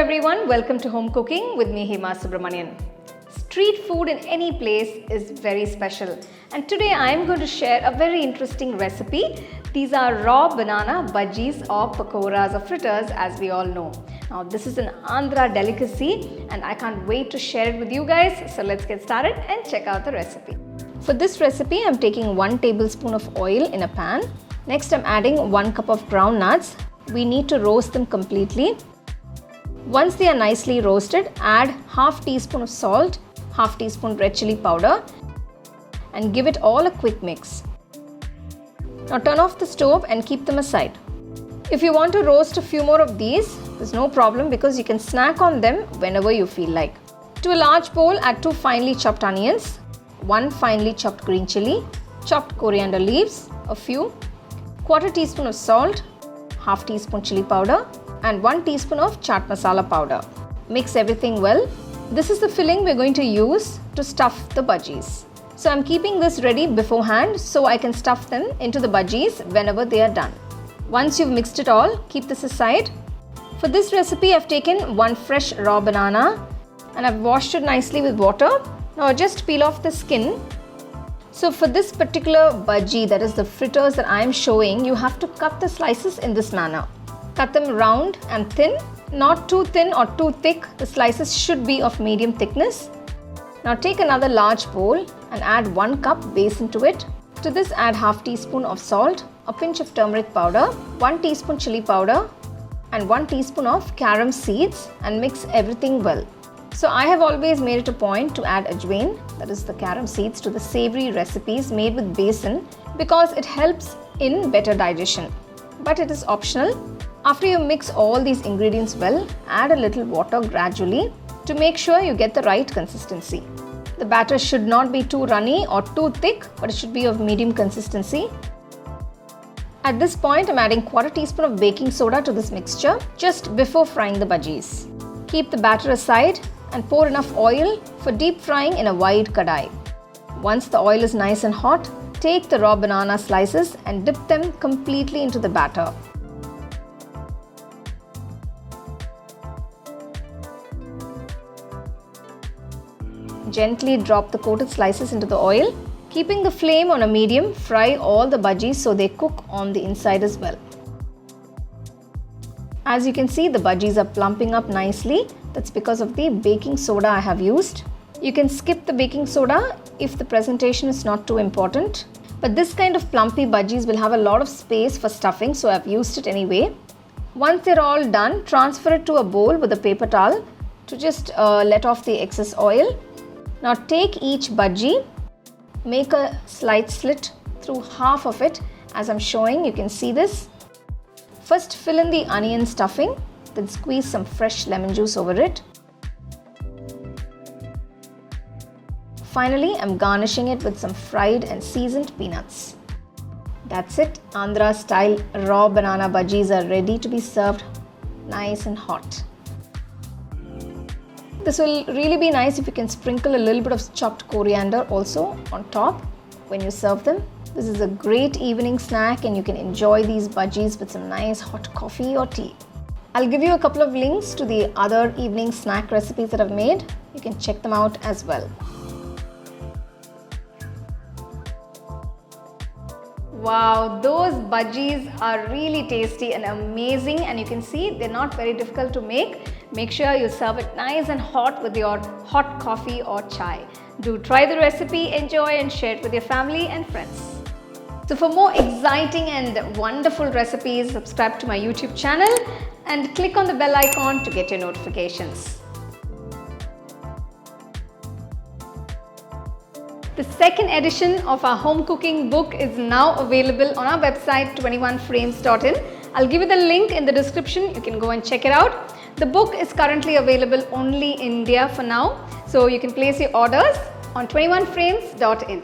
everyone, welcome to Home Cooking with me Hema Subramanian. Street food in any place is very special, and today I am going to share a very interesting recipe. These are raw banana bajjis or pakoras or fritters, as we all know. Now this is an Andhra delicacy and I can't wait to share it with you guys. So let's get started and check out the recipe. For this recipe I'm taking 1 tablespoon of oil in a pan. Next I'm adding 1 cup of groundnuts. We need to roast them completely. Once they are nicely roasted, add half teaspoon of salt, half teaspoon red chilli powder and give it all a quick mix. Now turn off the stove and keep them aside. If you want to roast a few more of these, there's no problem because you can snack on them whenever you feel like. To a large bowl, add 2 finely chopped onions, 1 finely chopped green chilli, chopped coriander leaves, a few, quarter teaspoon of salt, half teaspoon chilli powder and 1 teaspoon of Chaat Masala powder. Mix everything well. This is the filling we're going to use to stuff the bajjis. So I'm keeping this ready beforehand so I can stuff them into the bajjis whenever they are done. Once you've mixed it all, keep this aside. For this recipe I've taken 1 fresh raw banana and I've washed it nicely with water. Now just peel off the skin. So for this particular bajji, that is the fritters that I'm showing, you have to cut the slices in this manner. Cut them round and thin, not too thin or too thick. The slices should be of medium thickness. Now take another large bowl and add 1 cup besan to it. To this add half teaspoon of salt, a pinch of turmeric powder, 1 teaspoon chilli powder and 1 teaspoon of carom seeds and mix everything well. So I have always made it a point to add ajwain, that is the carom seeds, to the savory recipes made with besan because it helps in better digestion. But it is optional. After you mix all these ingredients well, add a little water gradually to make sure you get the right consistency. The batter should not be too runny or too thick, but it should be of medium consistency. At this point, I'm adding quarter teaspoon of baking soda to this mixture just before frying the bajjis. Keep the batter aside and pour enough oil for deep frying in a wide kadai. Once the oil is nice and hot, take the raw banana slices and dip them completely into the batter. Gently drop the coated slices into the oil. Keeping the flame on a medium, fry all the bajjis so they cook on the inside as well. As you can see, the bajjis are plumping up nicely. That's because of the baking soda I have used. You can skip the baking soda if the presentation is not too important. But this kind of plumpy bajjis will have a lot of space for stuffing, so I've used it anyway. Once they're all done, transfer it to a bowl with a paper towel to just let off the excess oil. Now take each bajji, make a slight slit through half of it as I'm showing. You can see this. First fill in the onion stuffing, then squeeze some fresh lemon juice over it. Finally, I'm garnishing it with some fried and seasoned peanuts. That's it. Andhra style raw banana bajjis are ready to be served nice and hot. This will really be nice if you can sprinkle a little bit of chopped coriander also on top when you serve them. This is a great evening snack and you can enjoy these bajjis with some nice hot coffee or tea. I'll give you a couple of links to the other evening snack recipes that I've made. You can check them out as well. Wow, those bajjis are really tasty and amazing, and you can see they're not very difficult to make. Make sure you serve it nice and hot with your hot coffee or chai. Do try the recipe, enjoy and share it with your family and friends. So for more exciting and wonderful recipes, subscribe to my YouTube channel and click on the bell icon to get your notifications. The second edition of our home cooking book is now available on our website 21frames.in. I'll give you the link in the description. You can go and check it out. The book is currently available only in India for now, so you can place your orders on 21frames.in.